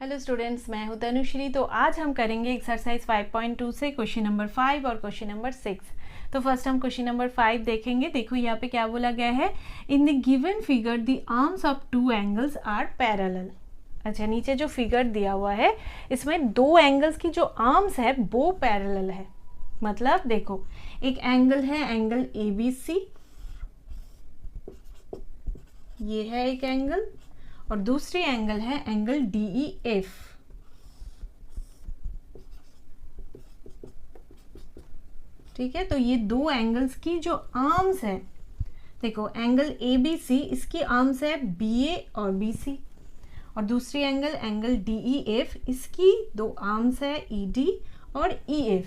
Hello students, मैं हूं तनुश्री। तो आज हम करेंगे एक्सरसाइज 5.2 से क्वेश्चन नंबर 5 और क्वेश्चन नंबर 6। तो फर्स्ट हम क्वेश्चन नंबर 5 देखेंगे। देखो यहाँ पे क्या बोला गया है, in the given figure the arms of two angles are parallel. अच्छा, नीचे जो फिगर दिया हुआ है इसमें दो एंगल्स की जो आर्म्स है वो पैरेलल है। मतलब देखो, एक एंगल है एंगल ABC, ये है एक एंगल, और दूसरी एंगल है एंगल DEF। ठीक है, तो ये दो एंगल्स की जो आर्म्स है, देखो एंगल ABC इसकी आर्म्स है BA और BC, और दूसरी एंगल DEF इसकी दो आर्म्स है ED और EF।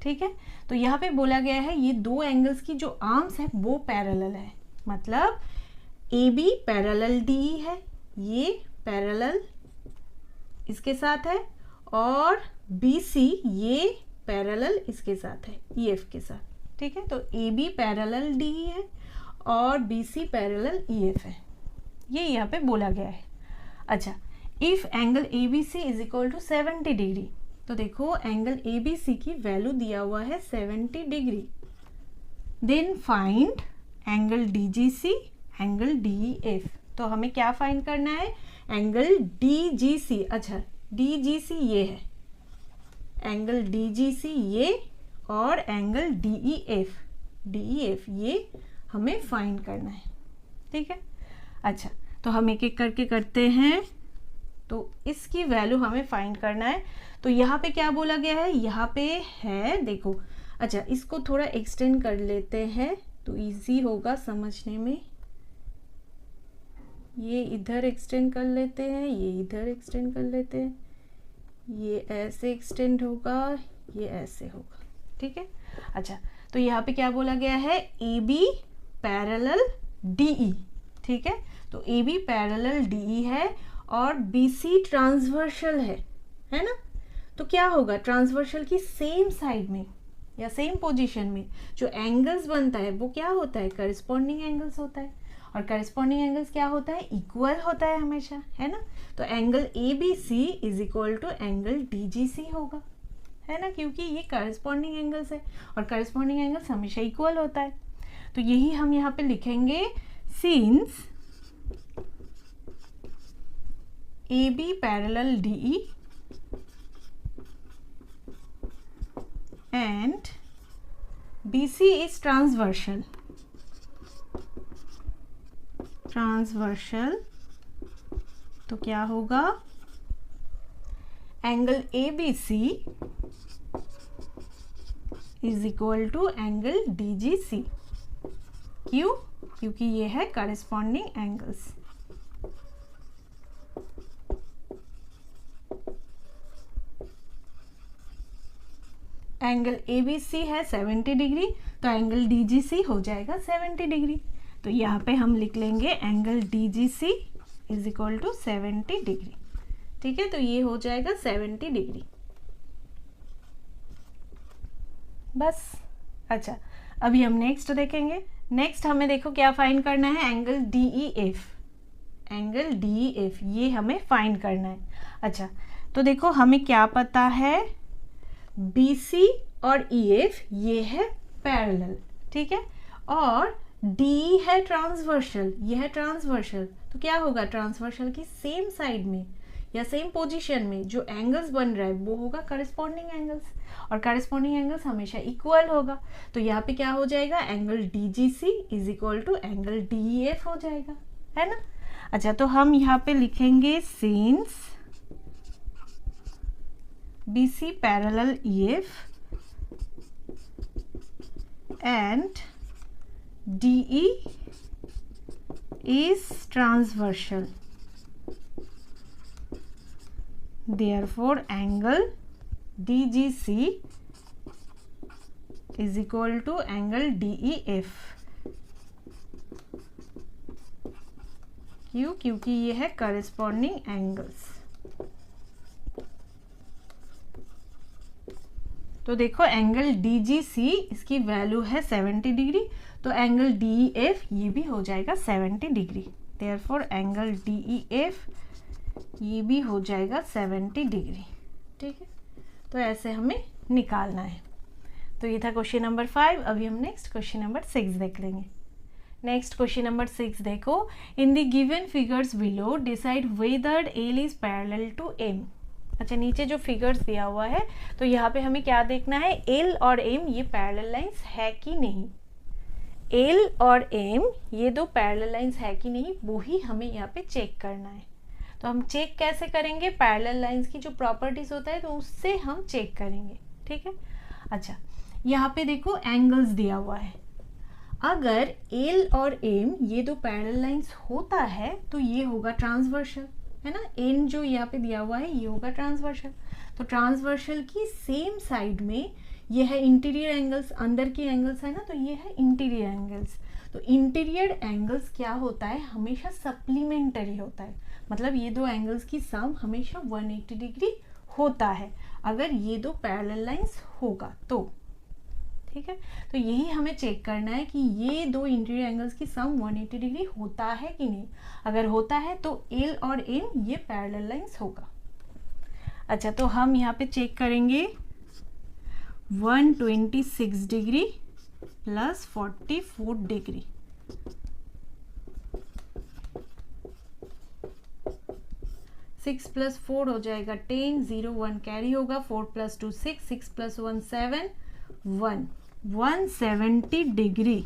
ठीक है, तो यहाँ पे बोला गया है ये दो एंगल्स की जो आर्म्स है वो पैरेलल है। मतलब AB पैरेलल DE है, ये पैरेलल इसके साथ है, और BC ये पैरेलल इसके साथ है EF के साथ। ठीक है, तो AB पैरेलल DE है और BC पैरेलल EF है, ये यहाँ पे बोला गया है। अच्छा, if angle ABC is equal to 70 degree, तो देखो एंगल ABC की वैल्यू दिया हुआ है 70 degree, then find angle DGC angle DEF। तो हमें क्या फाइंड करना है, एंगल DGC। अच्छा, DGC ये है, एंगल DGC ये, और एंगल DEF ये हमें फाइंड करना है। ठीक है, अच्छा तो हम एक एक करके करते हैं। तो इसकी वैल्यू हमें फाइंड करना है। तो यहाँ पे क्या बोला गया है, यहाँ पे है देखो, अच्छा इसको थोड़ा एक्सटेंड कर लेते हैं तो इजी होगा समझने में। ये इधर एक्सटेंड कर लेते हैं, ये इधर एक्सटेंड कर लेते हैं, ये ऐसे एक्सटेंड होगा, ये ऐसे होगा। ठीक है, अच्छा तो यहाँ पे क्या बोला गया है, AB पैरेलल DE। ठीक है, तो AB पैरेलल DE है और BC ट्रांसवर्सल है ना। तो क्या होगा, ट्रांसवर्सल की सेम साइड में या सेम पोजीशन में जो एंगल्स बनता है वो क्या होता है, करस्पॉन्डिंग एंगल्स होता है। और करस्पॉन्डिंग एंगल्स क्या होता है, इक्वल होता है हमेशा, है ना। तो angle ABC is equal to angle DGC होगा, है ना, क्योंकि ये करस्पॉन्डिंग एंगल्स है और करस्पॉन्डिंग एंगल्स हमेशा इक्वल होता है। तो यही हम यहाँ पे लिखेंगे, since AB parallel DE and BC is transversal, तो क्या होगा, angle ABC is equal to angle DGC। क्यों, क्योंकि ये है करस्पॉन्डिंग एंगल्स। एंगल ABC है 70 डिग्री, तो एंगल DGC हो जाएगा 70 डिग्री। तो यहाँ पे हम लिख लेंगे angle DGC is equal to 70 degree. ठीक है, तो ये हो जाएगा 70 डिग्री बस। अच्छा, अभी हम नेक्स्ट देखेंगे। नेक्स्ट हमें देखो क्या फाइंड करना है, एंगल DEF। एंगल DEF ये हमें फाइंड करना है। अच्छा, तो देखो हमें क्या पता है, BC और EF ये है पैरेलल। ठीक है, और DE है ट्रांसवर्सल, ये है ट्रांसवर्सल। तो क्या होगा, ट्रांसवर्सल की सेम साइड में या सेम पोजीशन में जो एंगल्स बन रहा है वो होगा करस्पॉन्डिंग एंगल्स, और करस्पॉन्डिंग एंगल्स हमेशा इक्वल होगा। तो यहाँ पे क्या हो जाएगा, angle DGC is equal to angle DEF हो जाएगा, है ना। अच्छा, तो हम यहाँ पे लिखेंगे, since BC parallel EF and DE is transversal, therefore angle DGC is equal to angle DEF। क्यों, क्योंकि ये है करस्पॉन्डिंग एंगल्स। तो देखो एंगल DGC इसकी वैल्यू है 70 डिग्री, तो एंगल DEF ये भी हो जाएगा 70 डिग्री। देयरफॉर एंगल DEF ये भी हो जाएगा 70 डिग्री। ठीक है, तो ऐसे हमें निकालना है। तो ये था क्वेश्चन नंबर 5। अभी हम नेक्स्ट क्वेश्चन नंबर 6 देख लेंगे। नेक्स्ट क्वेश्चन नंबर 6 देखो, in the given figures below decide whether L is parallel to M. अच्छा, नीचे जो फिगर्स दिया हुआ है तो यहाँ पे हमें क्या देखना है, एल और एम ये पैरेलल लाइंस है कि नहीं। एल और एम ये दो पैरेलल लाइंस है कि नहीं, वो ही हमें यहाँ पे चेक करना है। तो हम चेक कैसे करेंगे, पैरेलल लाइंस की जो प्रॉपर्टीज होता है तो उससे हम चेक करेंगे। ठीक है, अच्छा यहाँ पे देखो एंगल्स दिया हुआ है। अगर एल और एम ये दो पैरेलल लाइंस होता है तो ये होगा ट्रांसवर्सल, है ना। एन जो यहाँ पे दिया हुआ है ये होगा ट्रांसवर्सल। तो ट्रांसवर्सल की सेम साइड में ये है इंटीरियर एंगल्स, अंदर के एंगल्स है ना, तो ये है इंटीरियर एंगल्स। तो इंटीरियर एंगल्स क्या होता है, हमेशा सप्लीमेंटरी होता है। मतलब ये दो एंगल्स की सम हमेशा 180 डिग्री होता है अगर ये दो पैरेलल लाइंस होगा तो। ठीक है, तो यही हमें चेक करना है कि ये दो इंटीरियर एंगल्स की सम 180 डिग्री होता है कि नहीं। अगर होता है तो एल और एम ये पैरेलल लाइंस होगा। अच्छा, तो हम यहाँ पे चेक करेंगे 126 degree plus 44 degree. Six plus 4 हो जाएगा 10, 0 1 कैरी होगा, 4 प्लस 2 6, 6 प्लस 1 7, 170 डिग्री।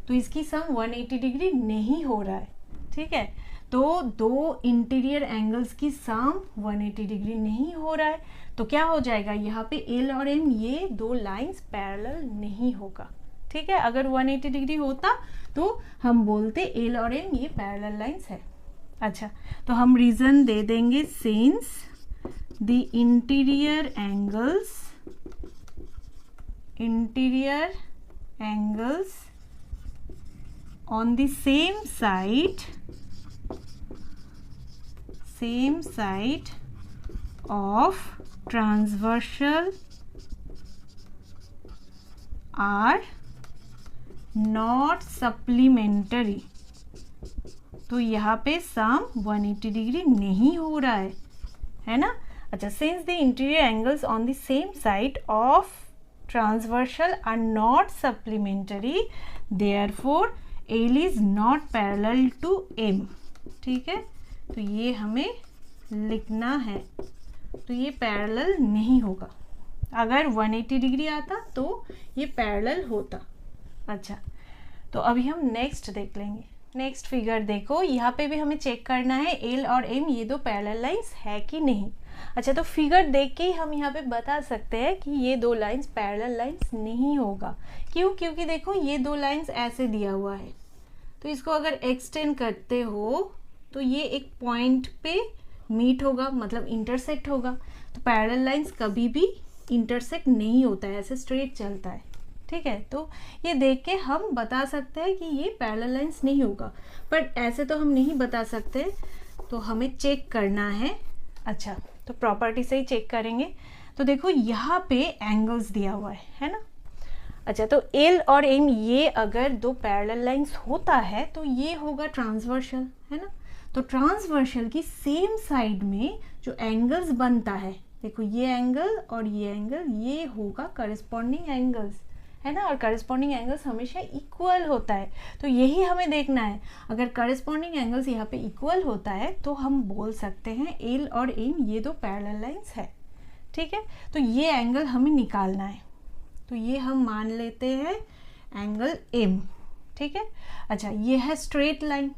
तो इसकी सम 180 डिग्री नहीं हो रहा है। ठीक है, तो दो इंटीरियर एंगल्स की सम 180 डिग्री नहीं हो रहा है, तो क्या हो जाएगा यहाँ पे एल और एम ये दो लाइंस पैरेलल नहीं होगा। ठीक है, अगर 180 डिग्री होता तो हम बोलते एल और एम ये पैरेलल लाइंस है। अच्छा, तो हम रीजन दे देंगे, since the interior angles on the same side of transversal are not supplementary। तो यहाँ पे सम 180 डिग्री नहीं हो रहा है ना। अच्छा, since the interior angles on the same side of transversal are not supplementary, therefore L is not parallel to M। ठीक है, तो ये हमें लिखना है। तो ये पैरेलल नहीं होगा। अगर 180 डिग्री आता तो ये पैरेलल होता। अच्छा, तो अभी हम नेक्स्ट देख लेंगे। नेक्स्ट फिगर देखो, यहाँ पे भी हमें चेक करना है एल और एम ये दो पैरेलल लाइंस है कि नहीं। अच्छा, तो फिगर देख के ही हम यहाँ पे बता सकते हैं कि ये दो लाइंस पैरेलल लाइंस नहीं होगा। क्यों? क्योंकि देखो ये दो लाइंस ऐसे दिया हुआ है, तो इसको अगर एक्सटेंड करते हो तो ये एक पॉइंट पे मीट होगा, मतलब इंटरसेक्ट होगा। तो पैरेलल लाइंस कभी भी इंटरसेक्ट नहीं होता है, ऐसे स्ट्रेट चलता है। ठीक है, तो ये देख के हम बता सकते हैं कि ये पैरेलल लाइंस नहीं होगा, पर ऐसे तो हम नहीं बता सकते, तो हमें चेक करना है। अच्छा, तो प्रॉपर्टी से ही चेक करेंगे। तो देखो यहाँ पे एंगल्स दिया हुआ है ना। अच्छा, तो एल और एम ये अगर दो पैरेलल लाइंस होता है तो ये होगा ट्रांसवर्सल, है ना। तो ट्रांसवर्सल की सेम साइड में जो एंगल्स बनता है, देखो ये एंगल और ये एंगल, ये होगा करस्पॉन्डिंग एंगल्स, है ना। और करस्पॉन्डिंग एंगल्स हमेशा इक्वल होता है, तो यही हमें देखना है। अगर करस्पॉन्डिंग एंगल्स यहाँ पे इक्वल होता है तो हम बोल सकते हैं एल और एम ये दो पैरेलल लाइंस है। ठीक है, तो ये एंगल हमें निकालना है, तो ये हम मान लेते हैं एंगल एम। ठीक है, अच्छा ये है स्ट्रेट लाइन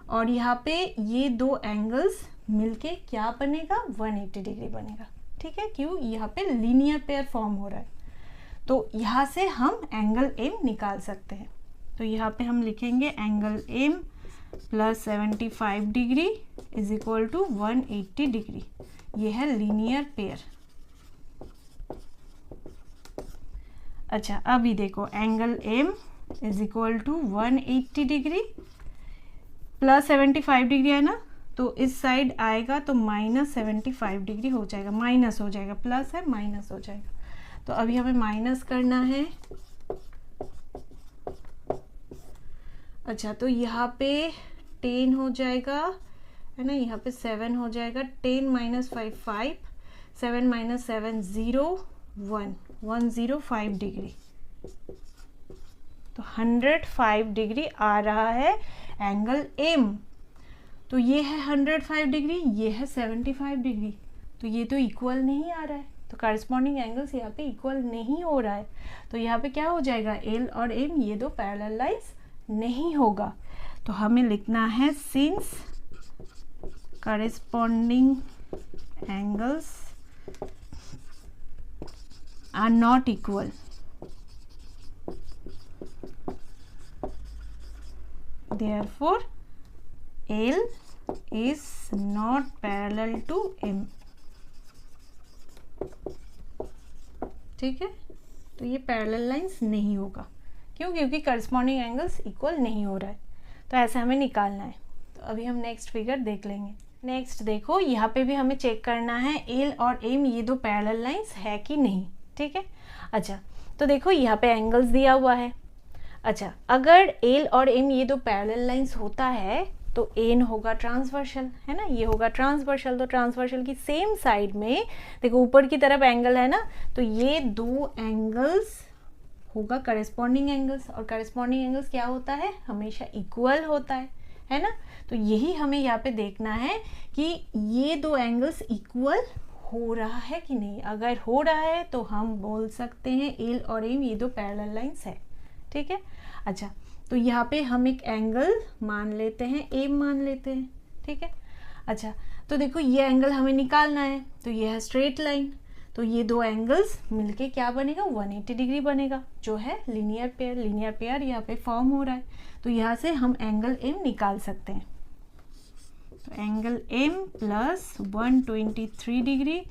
और यहाँ पे ये दो एंगल्स मिलके क्या बनेगा, 180 डिग्री बनेगा। ठीक है, क्यों? यहाँ पे लीनियर पेयर फॉर्म हो रहा है, तो यहाँ से हम एंगल एम निकाल सकते हैं। तो यहाँ पे हम लिखेंगे angle M plus 75 degree is equal to 180 degree. ये है लीनियर पेयर। अच्छा, अभी देखो angle M is equal to 180 degree plus 75 degree है ना, तो इस साइड आएगा तो माइनस 75 डिग्री हो जाएगा, माइनस हो जाएगा, प्लस है माइनस हो जाएगा। तो अभी हमें माइनस करना है। अच्छा, तो यहाँ पे 10 हो जाएगा है ना, यहाँ पे 7 हो जाएगा, 10 माइनस 5 5, 7 माइनस 7 0 1, 105 डिग्री। तो 105 डिग्री आ रहा है एंगल एम। तो ये है 105 डिग्री, ये है 75 डिग्री, तो ये तो इक्वल नहीं आ रहा है, तो करस्पॉन्डिंग एंगल्स यहाँ पे इक्वल नहीं हो रहा है। तो यहाँ पे क्या हो जाएगा, एल और एम ये दो पैरेलल लाइंस नहीं होगा। तो हमें लिखना है since corresponding angles are not equal, therefore L is not parallel to M। ठीक है, तो ये पैरेलल लाइंस नहीं होगा, क्यों? क्योंकि करस्पॉन्डिंग एंगल्स इक्वल नहीं हो रहा है, तो ऐसे हमें निकालना है। तो अभी हम नेक्स्ट फिगर देख लेंगे। नेक्स्ट देखो, यहाँ पे भी हमें चेक करना है एल और एम ये दो पैरेलल लाइंस है कि नहीं। ठीक है, अच्छा तो देखो यहाँ पे एंगल्स दिया हुआ है। अच्छा, अगर एल और एम ये दो पैरेलल लाइंस होता है तो एन होगा ट्रांसवर्सल, है ना, ये होगा ट्रांसवर्सल। तो ट्रांसवर्सल की सेम साइड में देखो ऊपर की तरफ एंगल है ना, तो ये दो एंगल्स होगा करस्पॉन्डिंग एंगल्स, और करस्पॉन्डिंग एंगल्स क्या होता है, हमेशा इक्वल होता है ना। तो यही हमें यहाँ पे देखना है कि ये दो एंगल्स इक्वल हो रहा है कि नहीं। अगर हो रहा है तो हम बोल सकते हैं एल और एम ये दो पैरेलल लाइंस है। ठीक है, अच्छा तो यहाँ पे हम एक एंगल मान लेते हैं, एम मान लेते हैं। ठीक है, अच्छा तो देखो ये एंगल हमें निकालना है, तो ये है स्ट्रेट लाइन, तो ये दो एंगल्स मिलके क्या बनेगा, 180 डिग्री बनेगा, जो है लीनियर पेयर। लीनियर पेयर यहाँ पे फॉर्म हो रहा है, तो यहाँ से हम एंगल एम निकाल सकते हैं। तो angle M plus 123 degree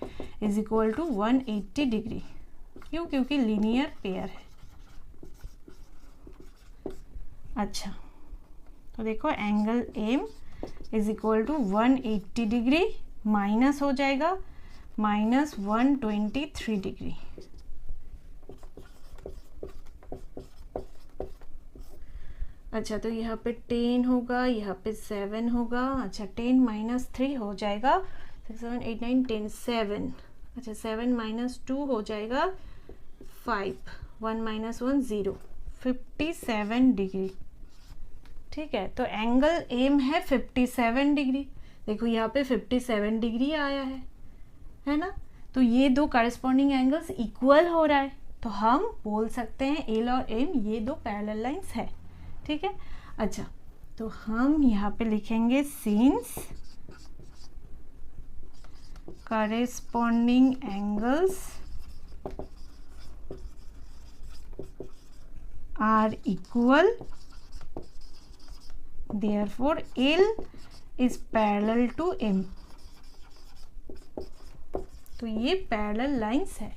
is equal to 180 degree. क्यों? क्योंकि लीनियर पेयर है। अच्छा तो देखो angle M is equal to 180 degree minus हो जाएगा माइनस 123 डिग्री। अच्छा तो यहाँ पे 10 होगा, यहाँ पे 7 होगा। अच्छा 10 माइनस 3 हो जाएगा 6 7 8 9 10 7। अच्छा 7 माइनस 2 हो जाएगा 5, 1 माइनस 1 0, 57 डिग्री। ठीक है, तो एंगल एम है 57 डिग्री। देखो यहाँ पे 57 डिग्री आया है ना। तो ये दो करस्पॉन्डिंग एंगल्स इक्वल हो रहा है, तो हम बोल सकते हैं एल और एम ये दो पैरेलल लाइंस है। ठीक है, अच्छा तो हम यहाँ पे लिखेंगे since corresponding angles are equal therefore L is parallel to M। तो ये पैरेलल लाइंस है।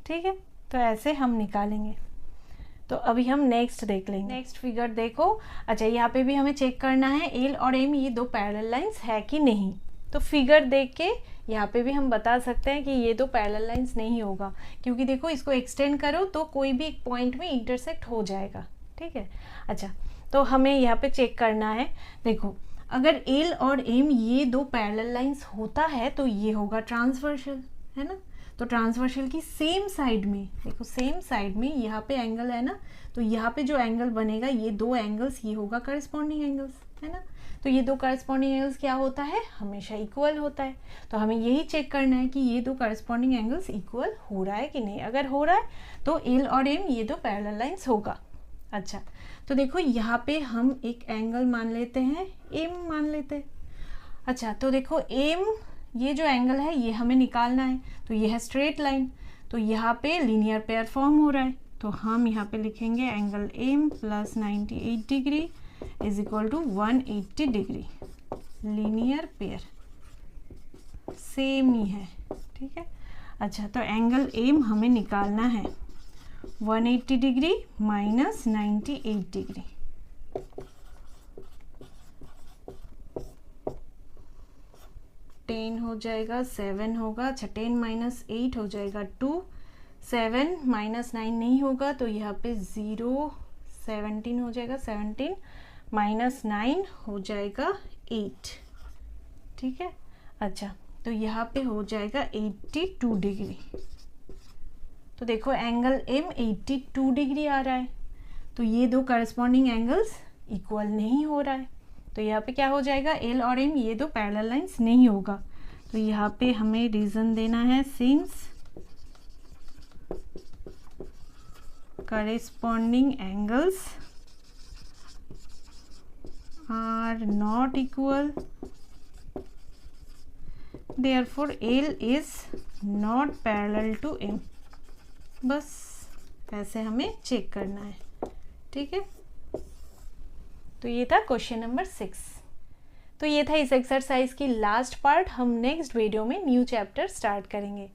ठीक है, तो ऐसे हम निकालेंगे। तो अभी हम नेक्स्ट देख लेंगे। नेक्स्ट फिगर देखो। अच्छा यहाँ पे भी हमें चेक करना है एल और एम ये दो पैरेलल लाइंस है कि नहीं। तो फिगर देख के यहाँ पे भी हम बता सकते हैं कि ये दो पैरेलल लाइंस नहीं होगा, क्योंकि देखो इसको एक्सटेंड करो तो कोई भी एक पॉइंट में इंटरसेक्ट हो जाएगा। ठीक है, अच्छा तो हमें यहाँ पे चेक करना है। देखो अगर एल और एम ये दो पैरेलल लाइंस होता है तो ये होगा ट्रांसवर्सल, है ना। तो ट्रांसवर्सल की सेम साइड में देखो, सेम साइड में यहाँ पे एंगल है ना, तो यहाँ पे जो एंगल बनेगा ये दो एंगल्स ये होगा करस्पॉन्डिंग एंगल्स, है ना। तो ये दो करस्पॉन्डिंग एंगल्स क्या होता है, हमेशा इक्वल होता है। तो हमें यही चेक करना है कि ये दो करस्पॉन्डिंग एंगल्स इक्वल हो रहा है कि नहीं। अगर हो रहा है तो एल और एम ये दो पैरेलल लाइंस होगा। अच्छा तो देखो यहाँ पे हम एक एंगल मान लेते हैं, एम मान लेते हैं। अच्छा तो देखो एम ये जो एंगल है ये हमें निकालना है, तो ये है स्ट्रेट लाइन, तो यहाँ पे लीनियर पेयर फॉर्म हो रहा है, तो हम यहाँ पे लिखेंगे angle M plus 98 degree is equal to 180 degree. Linear pair same ही है। ठीक है, अच्छा तो एंगल एम हमें निकालना है 180 डिग्री माइनस 98 डिग्री। टेन हो जाएगा, 7 होगा। अच्छा 10 माइनस 8 हो जाएगा 2, 7 माइनस 9 नहीं होगा, तो यहाँ पे 0, 17 हो जाएगा। 17 माइनस 9 हो जाएगा 8। ठीक है। अच्छा, तो यहाँ पे हो जाएगा 82 डिग्री। तो देखो एंगल एम 82 डिग्री आ रहा है, तो ये दो करस्पॉन्डिंग एंगल्स इक्वल नहीं हो रहा है, तो यहाँ पे क्या हो जाएगा, एल और एम ये दो पैरेलल लाइंस नहीं होगा। तो यहाँ पे हमें रीजन देना है, since corresponding angles are not equal, therefore L is not parallel to M। बस ऐसे हमें चेक करना है, ठीक है। तो ये था क्वेश्चन नंबर 6। तो ये था इस एक्सरसाइज की लास्ट पार्ट। हम नेक्स्ट वीडियो में न्यू चैप्टर स्टार्ट करेंगे।